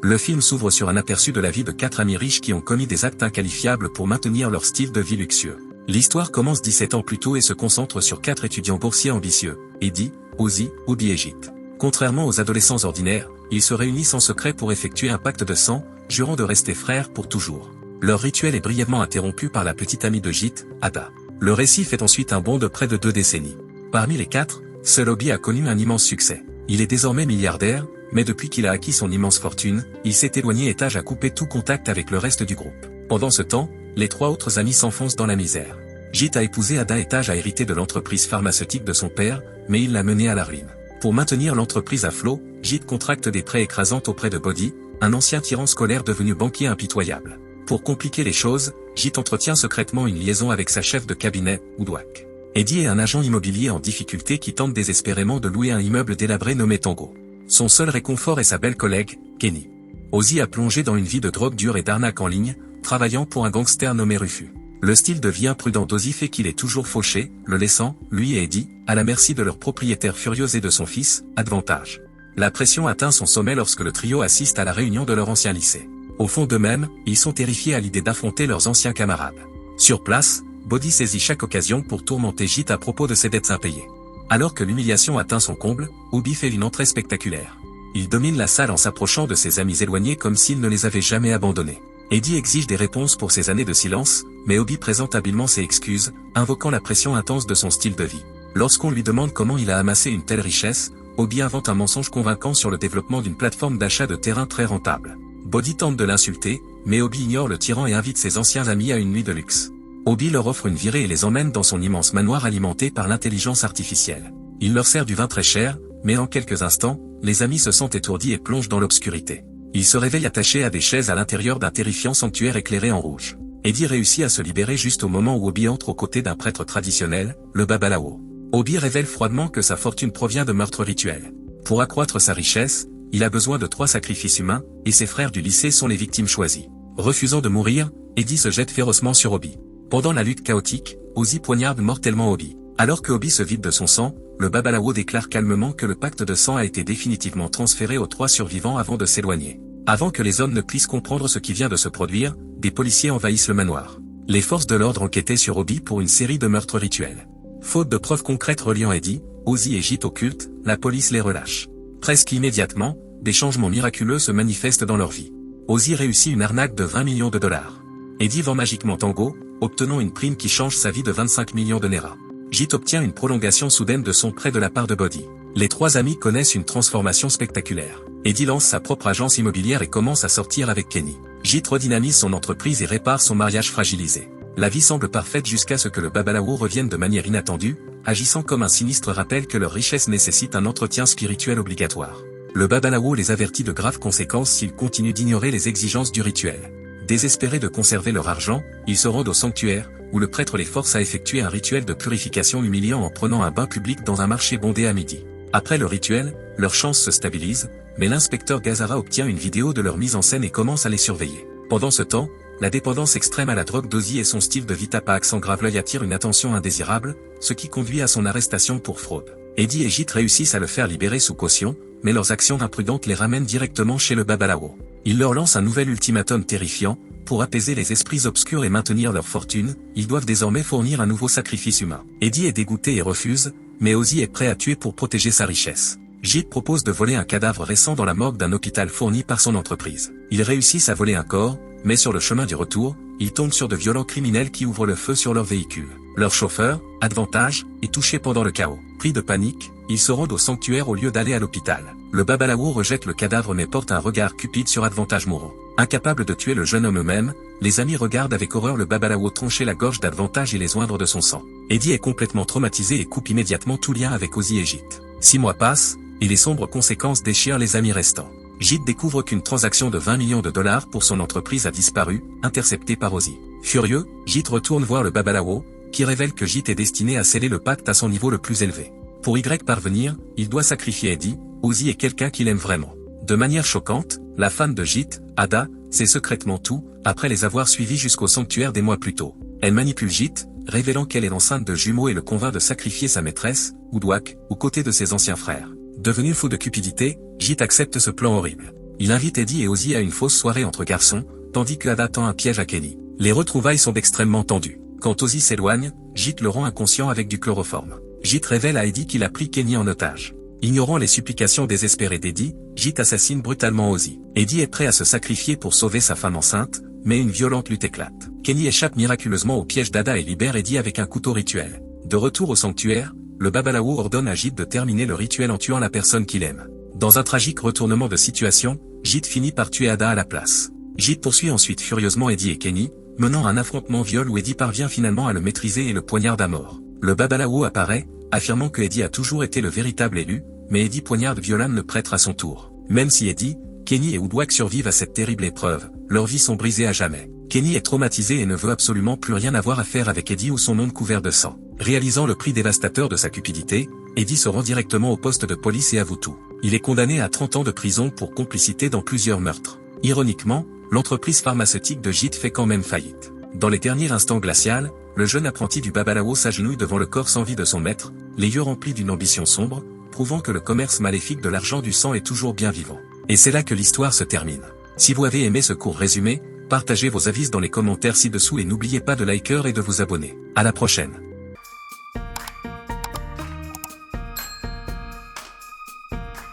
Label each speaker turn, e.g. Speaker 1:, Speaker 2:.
Speaker 1: Le film s'ouvre sur un aperçu de la vie de 4 amis riches qui ont commis des actes inqualifiables pour maintenir leur style de vie luxueux. L'histoire commence 17 ans plus tôt et se concentre sur 4 étudiants boursiers ambitieux, Eddie, Ozzy, Obi et Jit. Contrairement aux adolescents ordinaires, ils se réunissent en secret pour effectuer un pacte de sang, jurant de rester frères pour toujours. Leur rituel est brièvement interrompu par la petite amie de Jit, Ada. Le récit fait ensuite un bond de près de 2 décennies. Parmi les 4, seul Obi a connu un immense succès. Il est désormais milliardaire, mais depuis qu'il a acquis son immense fortune, il s'est éloigné et Taj a coupé tout contact avec le reste du groupe. Pendant ce temps, les 3 autres amis s'enfoncent dans la misère. Jit a épousé Ada et Taj a hérité de l'entreprise pharmaceutique de son père, mais il l'a menée à la ruine. Pour maintenir l'entreprise à flot, Jit contracte des prêts écrasants auprès de Body, un ancien tyran scolaire devenu banquier impitoyable. Pour compliquer les choses, Jit entretient secrètement une liaison avec sa chef de cabinet, Woodwhack. Eddie est un agent immobilier en difficulté qui tente désespérément de louer un immeuble délabré nommé Tango. Son seul réconfort est sa belle collègue, Kenny. Ozzy a plongé dans une vie de drogue dure et d'arnaque en ligne, travaillant pour un gangster nommé Rufus. Le style de vie imprudent d'Ozzy fait qu'il est toujours fauché, le laissant, lui et Eddie, à la merci de leur propriétaire furieuse et de son fils, Advantage. La pression atteint son sommet lorsque le trio assiste à la réunion de leur ancien lycée. Au fond d'eux-mêmes, ils sont terrifiés à l'idée d'affronter leurs anciens camarades. Sur place, Body saisit chaque occasion pour tourmenter Jit à propos de ses dettes impayées. Alors que l'humiliation atteint son comble, Obi fait une entrée spectaculaire. Il domine la salle en s'approchant de ses amis éloignés comme s'il ne les avait jamais abandonnés. Eddie exige des réponses pour ses années de silence, mais Obi présente habilement ses excuses, invoquant la pression intense de son style de vie. Lorsqu'on lui demande comment il a amassé une telle richesse, Obi invente un mensonge convaincant sur le développement d'une plateforme d'achat de terrain très rentable. Body tente de l'insulter, mais Obi ignore le tyran et invite ses anciens amis à une nuit de luxe. Obi leur offre une virée et les emmène dans son immense manoir alimenté par l'intelligence artificielle. Il leur sert du vin très cher, mais en quelques instants, les amis se sentent étourdis et plongent dans l'obscurité. Ils se réveillent attachés à des chaises à l'intérieur d'un terrifiant sanctuaire éclairé en rouge. Eddie réussit à se libérer juste au moment où Obi entre aux côtés d'un prêtre traditionnel, le Babalawo. Obi révèle froidement que sa fortune provient de meurtres rituels. Pour accroître sa richesse, il a besoin de 3 sacrifices humains, et ses frères du lycée sont les victimes choisies. Refusant de mourir, Eddie se jette férocement sur Obi. Pendant la lutte chaotique, Ozzy poignarde mortellement Obi. Alors que Obi se vide de son sang, le Babalawo déclare calmement que le pacte de sang a été définitivement transféré aux 3 survivants avant de s'éloigner. Avant que les hommes ne puissent comprendre ce qui vient de se produire, des policiers envahissent le manoir. Les forces de l'ordre enquêtaient sur Obi pour une série de meurtres rituels. Faute de preuves concrètes reliant Eddie, Ozzy et Jit au culte, la police les relâche. Presque immédiatement, des changements miraculeux se manifestent dans leur vie. Ozzy réussit une arnaque de 20 millions de dollars. Eddie vend magiquement Tango, obtenant une prime qui change sa vie de 25 millions de Nera. Jit obtient une prolongation soudaine de son prêt de la part de Body. Les 3 amis connaissent une transformation spectaculaire. Eddie lance sa propre agence immobilière et commence à sortir avec Kenny. Jit redynamise son entreprise et répare son mariage fragilisé. La vie semble parfaite jusqu'à ce que le Babalawo revienne de manière inattendue, agissant comme un sinistre rappel que leur richesse nécessite un entretien spirituel obligatoire. Le Babalawo les avertit de graves conséquences s'ils continuent d'ignorer les exigences du rituel. Désespérés de conserver leur argent, ils se rendent au sanctuaire, où le prêtre les force à effectuer un rituel de purification humiliant en prenant un bain public dans un marché bondé à midi. Après le rituel, leurs chances se stabilisent, mais l'inspecteur Gazara obtient une vidéo de leur mise en scène et commence à les surveiller. Pendant ce temps, la dépendance extrême à la drogue d'Ozzy et son style de vie tape à accent grave l'œil attirent une attention indésirable, ce qui conduit à son arrestation pour fraude. Eddie et Jit réussissent à le faire libérer sous caution, mais leurs actions imprudentes les ramènent directement chez le Babalawo. Il leur lance un nouvel ultimatum terrifiant, pour apaiser les esprits obscurs et maintenir leur fortune, ils doivent désormais fournir un nouveau sacrifice humain. Eddie est dégoûté et refuse, mais Ozzy est prêt à tuer pour protéger sa richesse. Jit propose de voler un cadavre récent dans la morgue d'un hôpital fourni par son entreprise. Ils réussissent à voler un corps, mais sur le chemin du retour, ils tombent sur de violents criminels qui ouvrent le feu sur leur véhicule. Leur chauffeur, Advantage, est touché pendant le chaos. Pris de panique, ils se rendent au sanctuaire au lieu d'aller à l'hôpital. Le Babalawo rejette le cadavre mais porte un regard cupide sur Advantage mourant. Incapables de tuer le jeune homme eux-mêmes, les amis regardent avec horreur le Babalawo trancher la gorge d'Advantage et les oindre de son sang. Eddie est complètement traumatisé et coupe immédiatement tout lien avec Ozzy et Jit. 6 mois passent, et les sombres conséquences déchirent les amis restants. Jit découvre qu'une transaction de 20 millions de dollars pour son entreprise a disparu, interceptée par Ozzy. Furieux, Jit retourne voir le Babalawo, qui révèle que Jit est destiné à sceller le pacte à son niveau le plus élevé. Pour y parvenir, il doit sacrifier Eddie. Ozzy est quelqu'un qu'il aime vraiment. De manière choquante, la fan de Jit, Ada, sait secrètement tout, après les avoir suivis jusqu'au sanctuaire des mois plus tôt. Elle manipule Jit, révélant qu'elle est enceinte de jumeaux et le convainc de sacrifier sa maîtresse, Woodwhack, aux côtés de ses anciens frères. Devenu fou de cupidité, Jit accepte ce plan horrible. Il invite Eddie et Ozzy à une fausse soirée entre garçons, tandis que Ada tend un piège à Kenny. Les retrouvailles sont extrêmement tendues. Quand Ozzy s'éloigne, Jit le rend inconscient avec du chloroforme. Jit révèle à Eddie qu'il a pris Kenny en otage. Ignorant les supplications désespérées d'Eddie, Jit assassine brutalement Ozzy. Eddie est prêt à se sacrifier pour sauver sa femme enceinte, mais une violente lutte éclate. Kenny échappe miraculeusement au piège d'Ada et libère Eddie avec un couteau rituel. De retour au sanctuaire, le Babalawo ordonne à Jit de terminer le rituel en tuant la personne qu'il aime. Dans un tragique retournement de situation, Jit finit par tuer Ada à la place. Jit poursuit ensuite furieusement Eddie et Kenny, menant un affrontement viol où Eddie parvient finalement à le maîtriser et le poignarde à mort. Le Babalawo apparaît, affirmant que Eddie a toujours été le véritable élu, mais Eddie poignarde violemment le prêtre à son tour. Même si Eddie, Kenny et Woodwhack survivent à cette terrible épreuve, leurs vies sont brisées à jamais. Kenny est traumatisé et ne veut absolument plus rien avoir à faire avec Eddie ou son monde couvert de sang. Réalisant le prix dévastateur de sa cupidité, Eddie se rend directement au poste de police et avoue tout. Il est condamné à 30 ans de prison pour complicité dans plusieurs meurtres. Ironiquement, l'entreprise pharmaceutique de Jit fait quand même faillite. Dans les derniers instants glacials, le jeune apprenti du Babalawo s'agenouille devant le corps sans vie de son maître, les yeux remplis d'une ambition sombre, prouvant que le commerce maléfique de l'argent du sang est toujours bien vivant. Et c'est là que l'histoire se termine. Si vous avez aimé ce court résumé, partagez vos avis dans les commentaires ci-dessous et n'oubliez pas de liker et de vous abonner. À la prochaine.